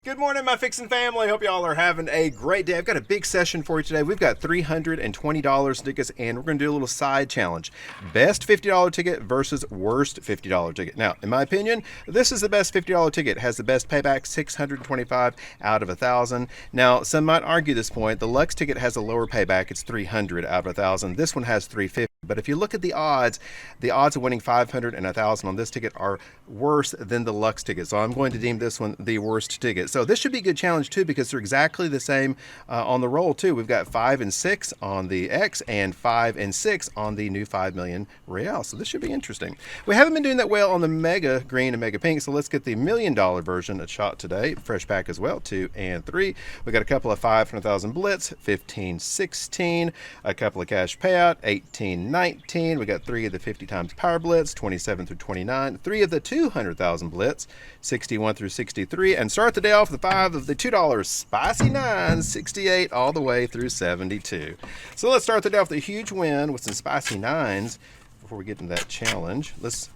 Good morning, my Fixin family. Hope y'all are having a great day. I've got a big session for you today. We've got $320 tickets, and we're going to do a little side challenge. Best $50 ticket versus worst $50 ticket. Now, in my opinion, this is the best $50 ticket. It has the best payback, 625 out of 1,000. Now, some might argue this point. The Lux ticket has a lower payback. It's 300 out of 1,000. This one has 350. But if you look at the odds of winning 500 and 1,000 on this ticket are worse than the Lux ticket. So I'm going to deem this one the worst ticket. So this should be a good challenge too, because they're exactly the same on the roll too. We've got 5 and 6 on the X and 5 and 6 on the new 5 million real. So this should be interesting. We haven't been doing that well on the Mega Green and Mega Pink. So let's get the $1 million version a shot today. Fresh pack as well, 2 and 3. We got a couple of 500,000 Blitz, 15, 16. A couple of cash payout, 18, 19. We got 3 of the 50 times Power Blitz, 27 through 29. 3 of the 200,000 Blitz, 61 through 63. And start the day off with 5 of the $2 Spicy 9, 68 all the way through 72. So let's start the day off with a huge win with some Spicy 9s before we get into that challenge. Let's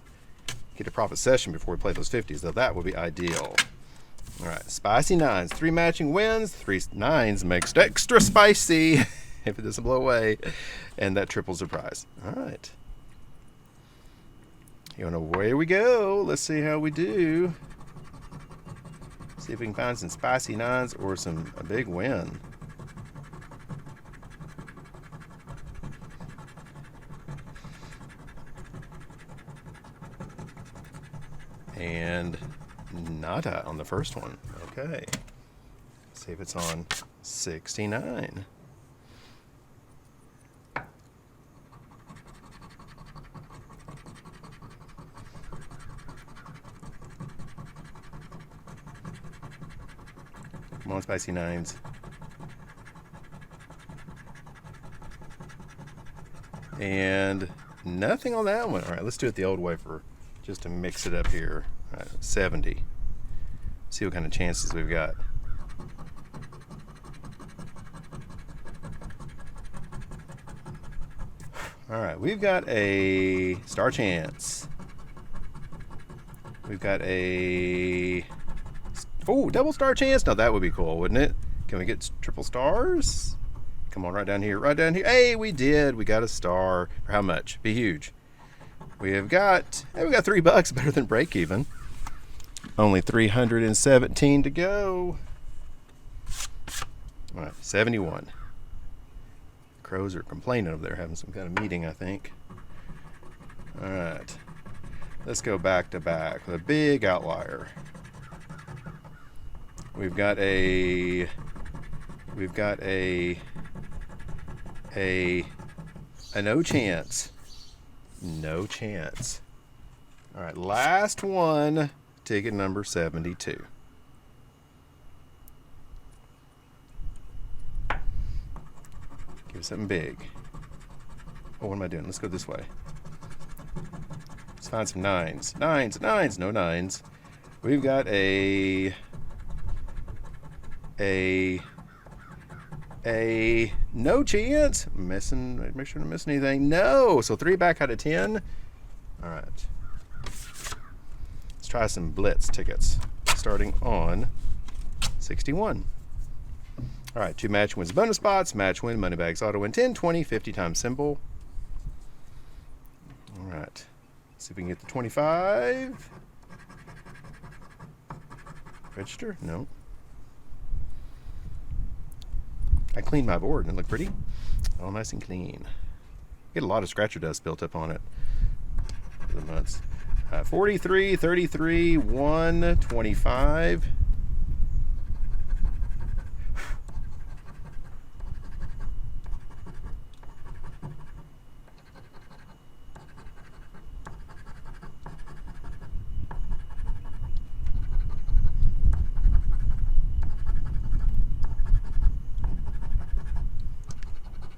get a profit session before we play those 50s, though that would be ideal. All right, Spicy 9s, 3 matching wins, 3 9s makes it extra spicy if it doesn't blow away, and that triples the prize. All right. Away we go. Let's see how we do. See if we can find some Spicy 9s or a big win. And nada on the first one. Okay. See if it's on 69. Come on, Spicy 9s. And nothing on that one. All right, let's do it the old way just to mix it up here. All right, 70. See what kind of chances we've got. All right, we've got a star chance. We've got a double star chance. Now that would be cool, wouldn't it? Can we get triple stars? Come on, right down here, right down here. Hey, we did. We got a star. For how much? Be huge. We got $3 better than break even. Only 317 to go. All right, 71. Crows are complaining over there, having some kind of meeting, I think. All right, let's go back to back. The big outlier. We've got a no chance. No chance. All right, last one, ticket number 72. Give us something big. Oh, what am I doing? Let's go this way. Let's find some 9s. 9s, no 9s. We've got a no chance. Make sure I don't miss anything. No. So 3 back out of 10. All right. Let's try some Blitz tickets starting on 61. All right, 2 match wins bonus spots, match win, money bags, auto win, 10, 20, 50 times symbol. All right. See if we can get the 25. Register? No. I cleaned my board and it looked pretty. All nice and clean. Get a lot of scratcher dust built up on it for the months. 43, 33, 1, 25.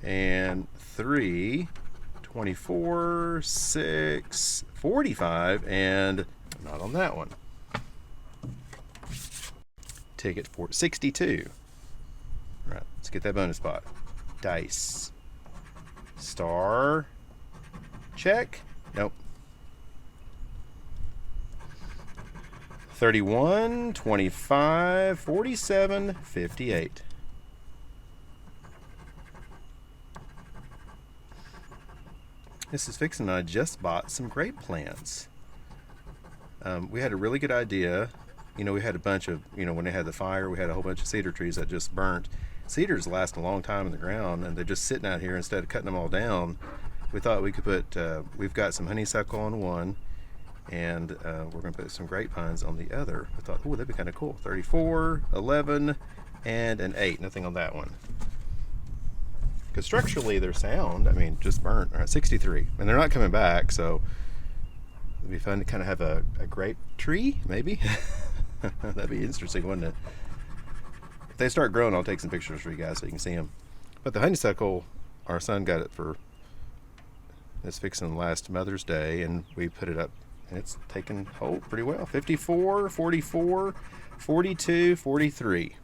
And 3, 24, 6, 45, and not on that one. Ticket for 62. All right, let's get that bonus spot. Dice. Star. Check. Nope. 31, 25, 47, 58. This is Fixin, and I just bought some grape plants. We had a really good idea. You know, we had a bunch of, when they had the fire, we had a whole bunch of cedar trees that just burnt. Cedars last a long time in the ground, and they're just sitting out here instead of cutting them all down. We thought we could put, we've got some honeysuckle on one, and we're going to put some grapevines on the other. I thought, oh, that'd be kind of cool. 34, 11, and an 8. Nothing on that one. Because structurally they're sound. I mean, just burnt. All right, 63. And they're not coming back, so it'd be fun to kind of have a grape tree, maybe. That'd be interesting, wouldn't it? If they start growing, I'll take some pictures for you guys so you can see them. But the honeysuckle, our son got it for this Fixin last Mother's Day, and we put it up, and it's taken hold pretty well. 54, 44, 42, 43.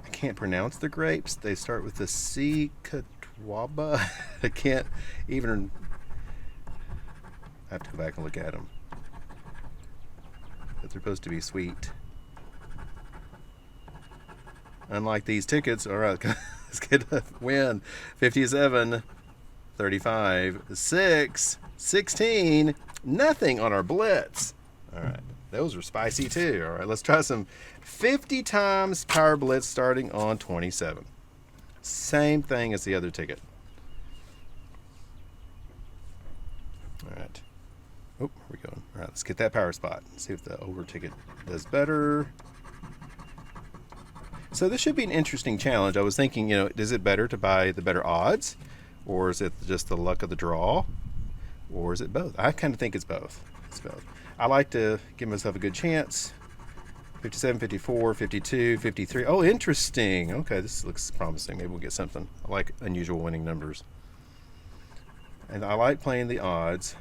I can't pronounce the grapes. They start with the C. Catawba. I can't even. I have to go back and look at them. But they're supposed to be sweet. Unlike these tickets, all right, let's get a win. 57, 35, 6, 16, nothing on our Blitz. All right, those are spicy too. All right, let's try some 50 times Power Blitz starting on 27. Same thing as the other ticket. All right. Oh, where are we going? All right, let's get that power spot. See if the over ticket does better. So this should be an interesting challenge. I was thinking, is it better to buy the better odds? Or is it just the luck of the draw? Or is it both? I kind of think it's both. It's both. I like to give myself a good chance. 57, 54, 52, 53. Oh, interesting. Okay, this looks promising. Maybe we'll get something. I like unusual winning numbers. And I like playing the odds.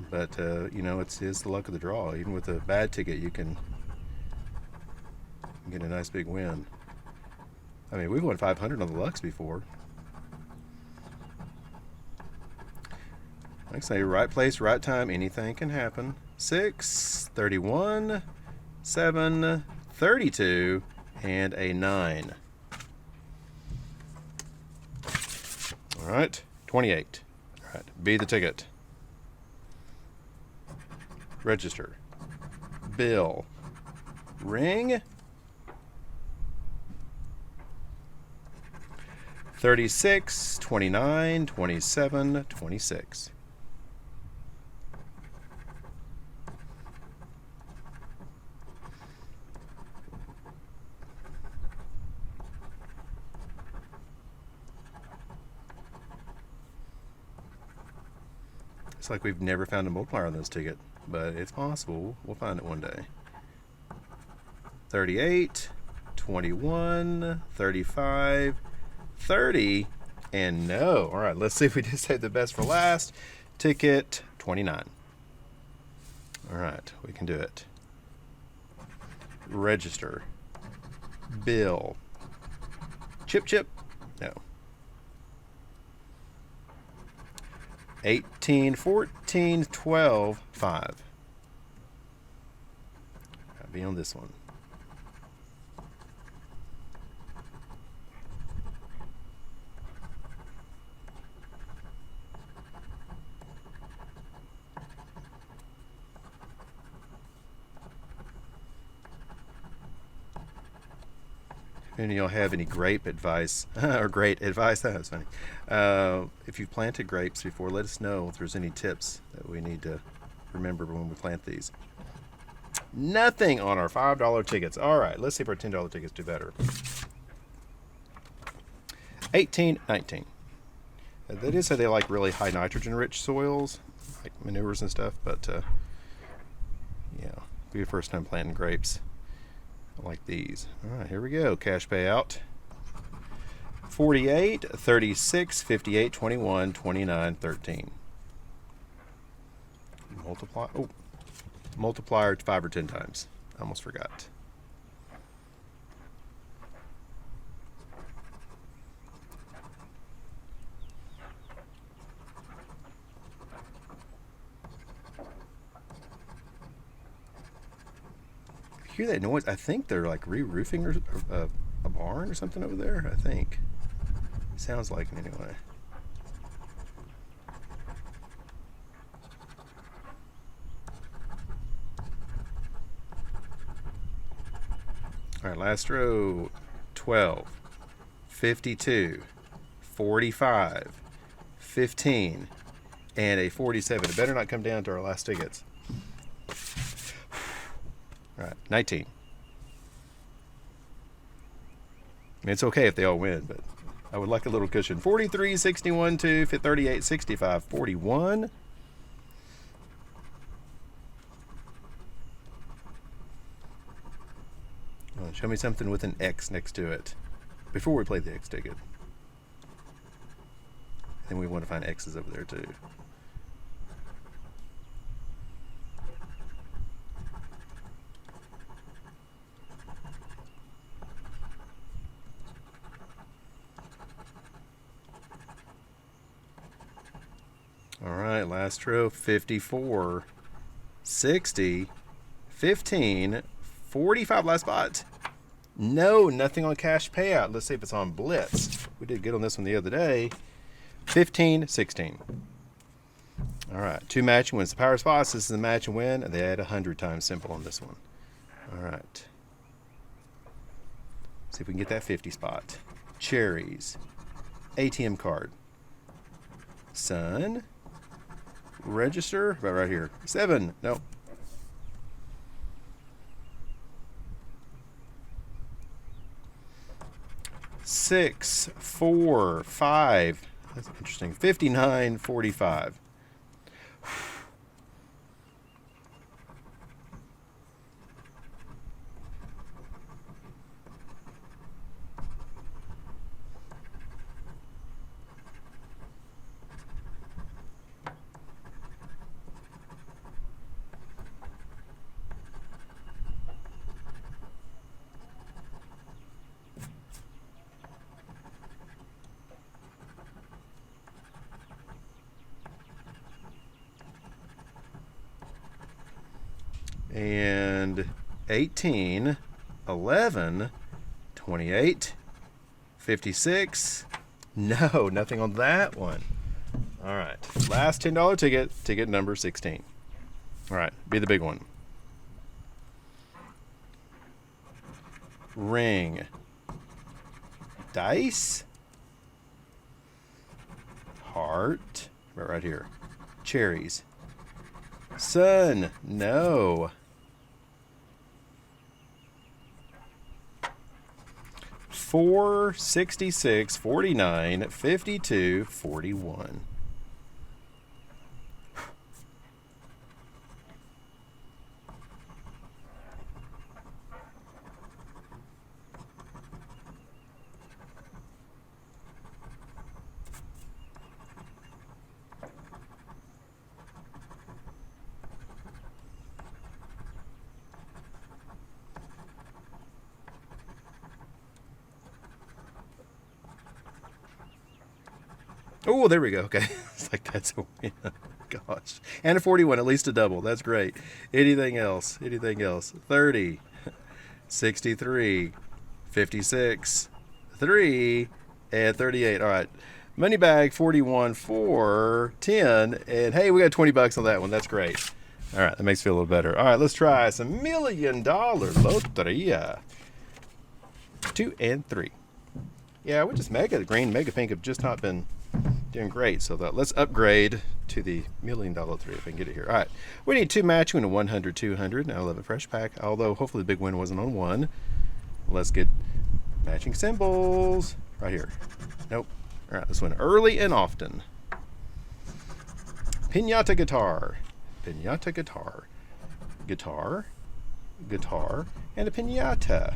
But, it's the luck of the draw. Even with a bad ticket, you can get a nice big win. I mean, we've won 500 on the Lux before. Like I say, right place, right time, anything can happen. 6, 31, 7, 32, and a 9. All right, 28. All right, be the ticket. Register. Bill. Ring. 36, 29, 27, 26. It's like we've never found a multiplier on this ticket, but it's possible. We'll find it one day. 38, 21, 35, 30, and no. All right, let's see if we just save the best for last. Ticket 29. All right, we can do it. Register. Bill. Chip. No. 18, 14, 12, 5. Gotta be on this one. If any of y'all have any grape advice, or great advice, that was funny. If you've planted grapes before, let us know if there's any tips that we need to remember when we plant these. Nothing on our $5 tickets. All right, let's see if our $10 tickets do better. 18, 19. They did say they like really high nitrogen-rich soils, like manures and stuff, but yeah, it'll be your first time planting grapes. Like these. All right, here we go. Cash payout. 48, 36, 58, 21, 29, 13. Multiplier 5 or 10 times. I almost forgot. Hear that noise? I think they're like re-roofing or a barn or something over there. I think. Sounds like it anyway. All right, last row. 12, 52, 45, 15, and a 47. It better not come down to our last tickets. All right, 19. I mean, it's okay if they all win, but I would like a little cushion. 43, 61, 2, 38, 65, 41. Oh, show me something with an X next to it before we play the X ticket. And we want to find X's over there too. All right, last row. 54, 60, 15, 45. Last spot. No, nothing on cash payout. Let's see if it's on Blitz. We did good on this one the other day. 15, 16. All right, 2 matching wins. The power spots. This is a match and win, and they add 100 times simple on this one. All right. See if we can get that 50 spot. Cherries. ATM card. Sun. Register. About right here. 7. Nope. 6, 4, 5. That's interesting. 59, 45. And 18, 11, 28, 56. No, nothing on that one. All right, last $10 ticket, ticket number 16. All right, be the big one. Ring. Dice. Heart. Right here. Cherries. Sun. No. 4, 66, 49, 52, 41. Oh, there we go. Okay. It's like that's a win. Gosh. And a 41, at least a double. That's great. Anything else? Anything else? 30, 63, 56, 3, and 38. All right. Money bag 41, 4, 10. And hey, we got $20 on that one. That's great. All right. That makes me feel a little better. All right. Let's try some $1 million Loteria. 2 and 3. Yeah, we just the green, mega pink have just not been doing great. So let's upgrade to the $1 million Loteria if I can get it here. All right. We need 2 matching and a 100, 200. Now 11 fresh pack. Although hopefully the big win wasn't on 1. Let's get matching symbols right here. Nope. All right. This one early and often. Pinata guitar. Pinata guitar. Guitar. Guitar. And a pinata.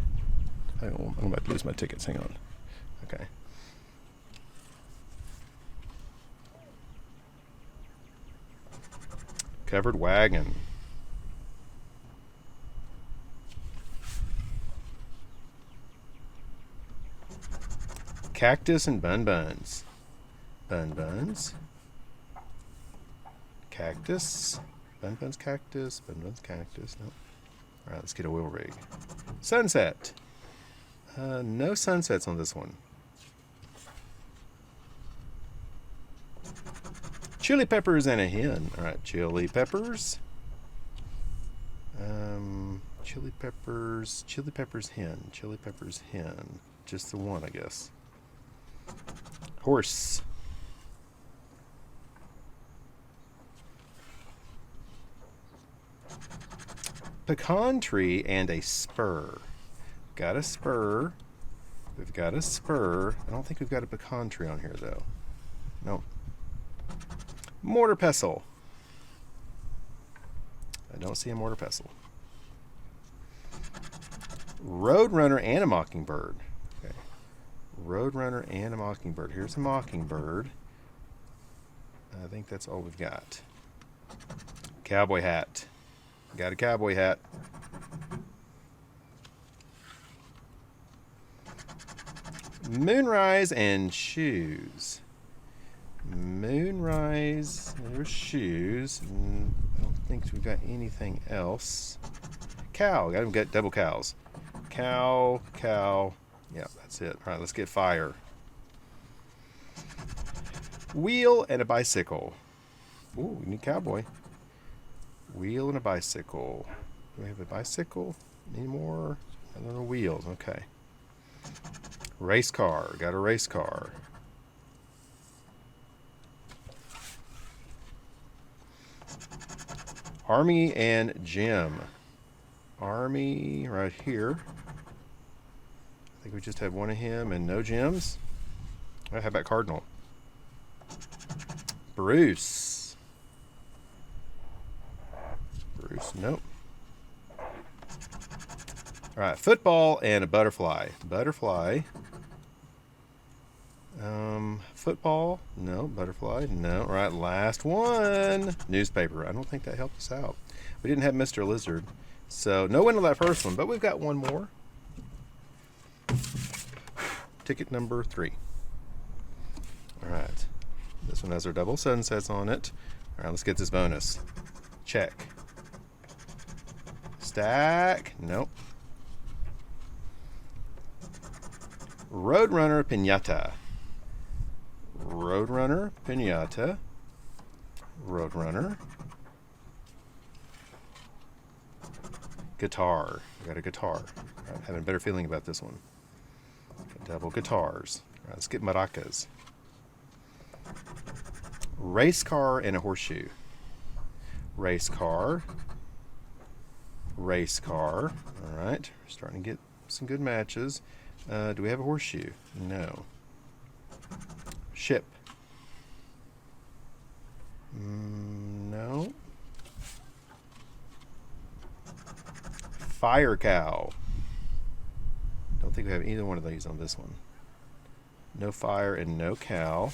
I'm about to lose my tickets. Hang on. Okay. Covered wagon. Cactus and bun buns. Bun buns. Cactus. Bun buns cactus. Bun buns cactus. No. All right, let's get a wheel rig. Sunset. No sunsets on this one. Chili peppers and a hen. All right, chili peppers. Chili peppers hen. Chili peppers hen. Just the one, I guess. Horse. Pecan tree and a spur. Got a spur. We've got a spur. I don't think we've got a pecan tree on here, though. Nope. Mortar pestle. I don't see a mortar pestle. Roadrunner and a mockingbird. Okay. Roadrunner and a mockingbird. Here's a mockingbird. I think that's all we've got. Cowboy hat. Got a cowboy hat. Moonrise and shoes. Moonrise. There's shoes. I don't think we've got anything else. Cow. Got to get double cows. Cow. Cow. Yeah, that's it. All right, let's get fire. Wheel and a bicycle. Ooh, we need cowboy. Wheel and a bicycle. Do we have a bicycle anymore? I don't know. Wheels. Okay. Race car. Got a race car. Army and Jim. Army right here. I think we just have one of him and no Jims. How about Cardinal? Bruce. Bruce, nope. All right, football and a butterfly. Butterfly. Football. No. Butterfly. No. All right, last one. Newspaper. I don't think that helped us out. We didn't have Mr. Lizard. So no win on that first one, but we've got one more. Ticket number 3. All right. This one has our double sunsets on it. All right, let's get this bonus. Check. Stack. Nope. Roadrunner Pinata. Roadrunner Pinata. Roadrunner. Guitar. We got a guitar. I'm having a better feeling about this one. Double guitars. All right, let's get maracas. Race car and a horseshoe. Race car. Race car. All right, we're starting to get some good matches. Do we have a horseshoe? No. Ship. No. Fire cow. Don't think we have either one of these on this one. No fire and no cow.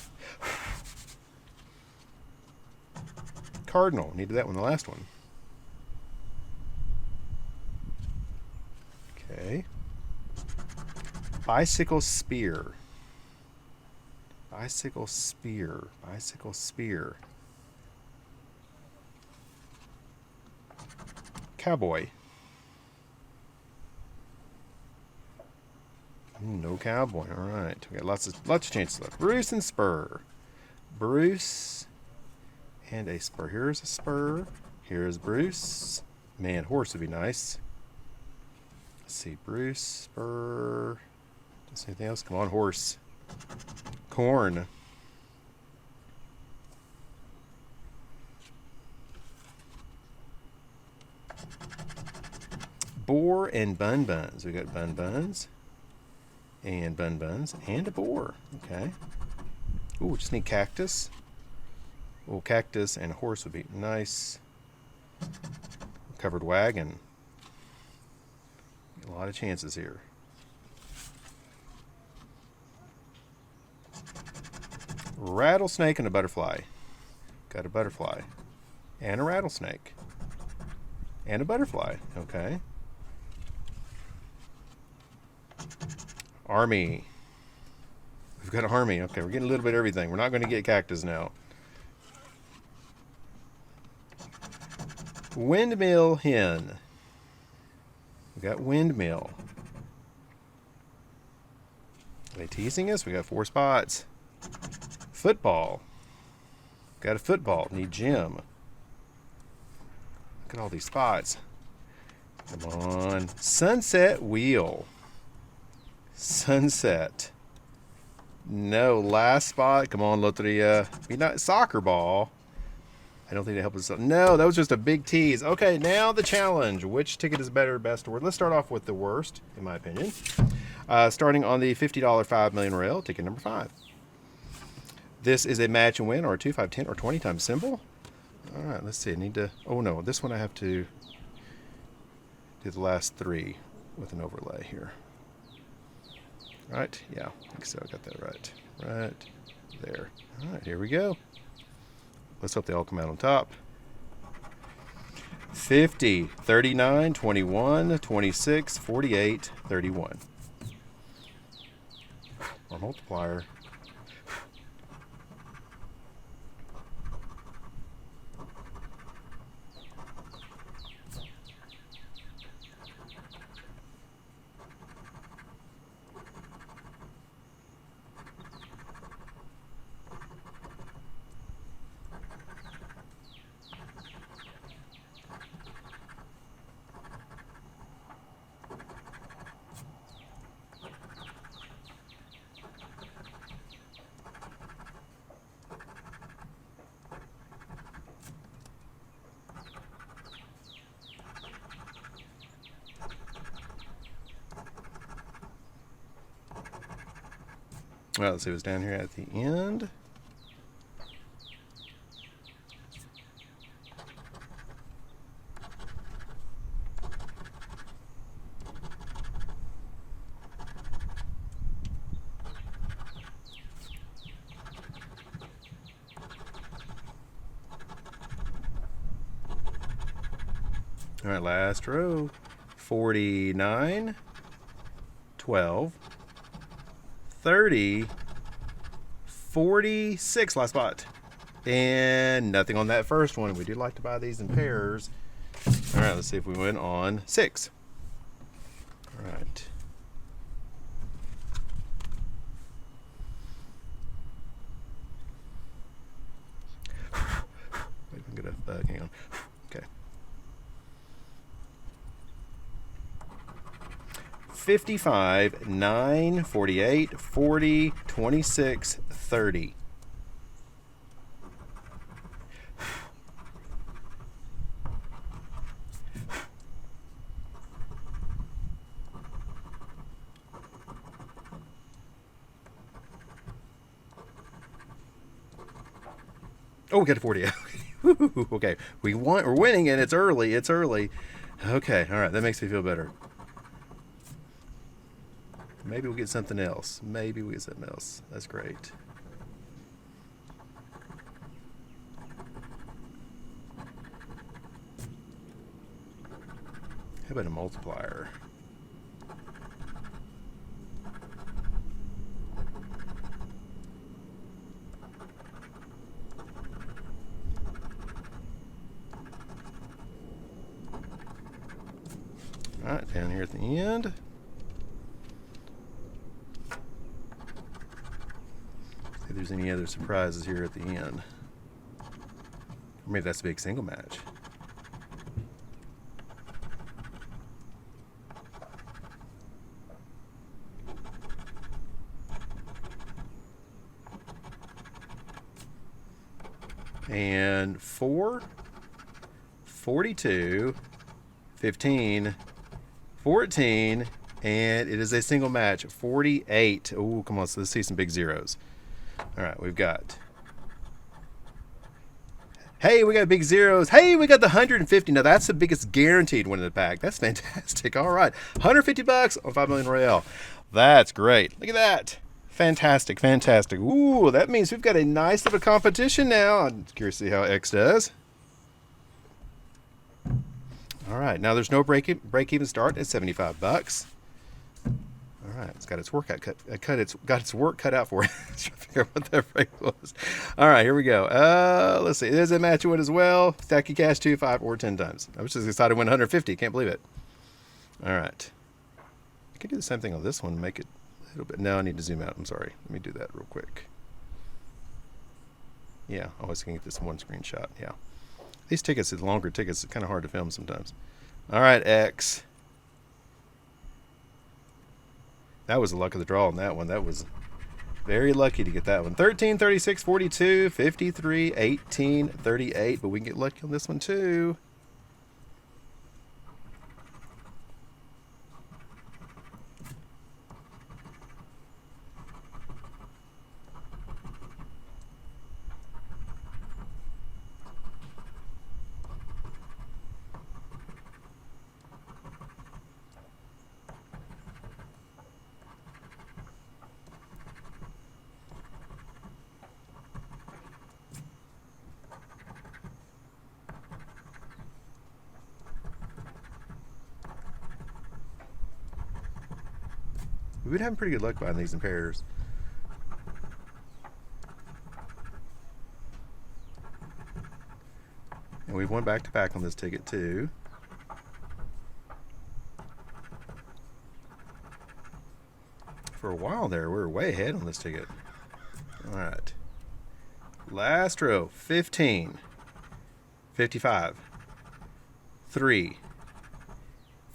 Cardinal. Needed that one, the last one. Okay. Bicycle spear. Bicycle spear. Bicycle spear. Cowboy. No cowboy. All right. We got lots of chances left. Bruce and spur. Bruce and a spur. Here's a spur. Here's Bruce. Man, horse would be nice. Let's see. Bruce, spur. Does anything else? Come on, horse. Corn. Boar and bun buns. We got bun buns. And bun buns. And a boar. Okay. Ooh, just need cactus. Well, cactus and a horse would be nice. Covered wagon. A lot of chances here. Rattlesnake and a butterfly. Got a butterfly. And a rattlesnake. And a butterfly. Okay. Army. We've got army. Okay, we're getting a little bit of everything. We're not going to get cactus now. Windmill hen. We got windmill. Are they teasing us? We got 4 spots. Football. Got a football. Need gym. Look at all these spots. Come on. Sunset wheel. Sunset. No, last spot. Come on, Loteria. Be not soccer ball. I don't think they help us. No, that was just a big tease. Okay, now the challenge. Which ticket is better, best, or worst? Let's start off with the worst, in my opinion. Starting on the $50 5 million rail, ticket number 5. This is a match and win, or a 2, 5, 10, or 20 times symbol. All right, let's see. I need to. Oh no, this one I have to do the last 3 with an overlay here. All right, yeah, I think so. I got that right. Right there. All right, here we go. Let's hope they all come out on top. 50, 39, 21, 26, 48, 31. Our multiplier. Well, let's see what's down here at the end. All right, last row. 49, 12, 30, 46, last spot. And nothing on that first one. We do like to buy these in pairs. All right, let's see if we win on 6. All right. Wait, I'm gonna bug. Hang on. Okay. 55, 9, 48, 40, 26, 30. Oh, we got a 40. Okay, we're winning, and it's early. It's early. Okay, all right, that makes me feel better. Maybe we'll get something else. Maybe we'll get something else. That's great. How about a multiplier? All right, down here at the end. See if there's any other surprises here at the end. Or maybe that's a big single match. And 4, 42, 15, 14, and it is a single match, 48. Oh, come on, so let's see some big zeros. All right, we've got, hey, we got big zeros. Hey, we got the 150. Now that's the biggest guaranteed win in the pack. That's fantastic. All right, $150 on 5 million Royale. That's great. Look at that. Fantastic, fantastic. Ooh, that means we've got a nice little competition now. I'm curious to see how X does. All right, now there's no break even start at $75. All right, it's got its work it's got its work cut out for it. Trying to figure out what that break was. All right, here we go. Let's see. There's a match win as well. Stacky cash 2, 5, or 10 times. I was just excited to win 150. Can't believe it. All right. I can do the same thing on this one. Make it a little bit. No, I need to zoom out. I'm sorry. Let me do that real quick. Yeah, I always can get this one screenshot. Yeah. These tickets, the longer tickets, it's kind of hard to film sometimes. All right, X. That was the luck of the draw on that one. That was very lucky to get that one. 13, 36, 42, 53, 18, 38. But we can get lucky on this one too. We've been having pretty good luck buying these in pairs. And we've won back to back on this ticket too. For a while there, we were way ahead on this ticket. All right. Last row, 15, 55, 3,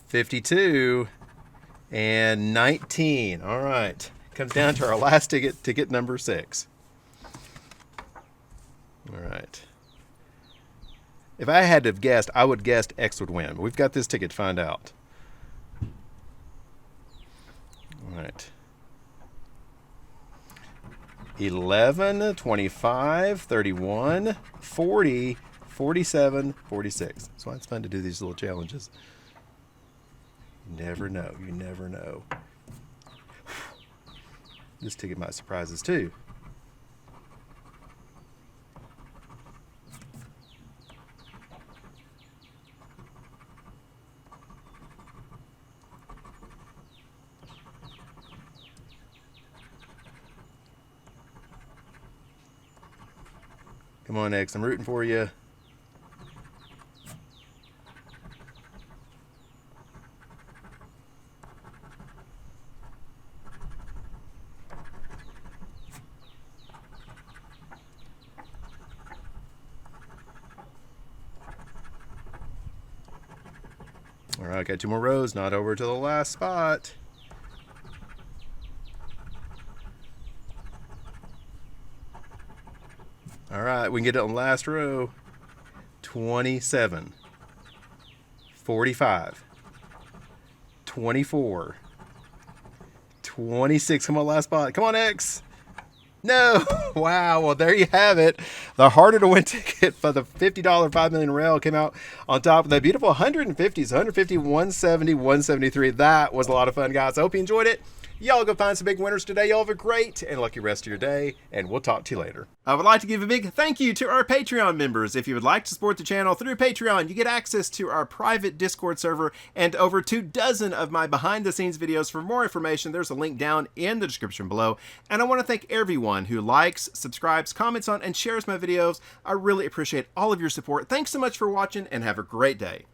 52, and 19. All right. Comes down to our last ticket number 6. All right. If I had to have guessed, I would have guessed X would win. But we've got this ticket to find out. All right. 11, 25, 31, 40, 47, 46. That's why it's fun to do these little challenges. You never know. You never know. This ticket might surprise us too. Come on, X. I'm rooting for you. All right, got 2 more rows. Not over to the last spot. All right, we can get it on the last row. 27, 45, 24, 26. Come on, last spot. Come on, X. No. Wow. Well, there you have it. The harder to win ticket for the $50 $5 million rail came out on top of the beautiful 150s, 150, 170, 173. That was a lot of fun, guys. I hope you enjoyed it. Y'all go find some big winners today. Y'all have a great and lucky rest of your day, and we'll talk to you later. I would like to give a big thank you to our Patreon members. If you would like to support the channel through Patreon, you get access to our private Discord server and over 24 of my behind-the-scenes videos. For more information, there's a link down in the description below. And I want to thank everyone who likes, subscribes, comments on, and shares my videos. I really appreciate all of your support. Thanks so much for watching, and have a great day.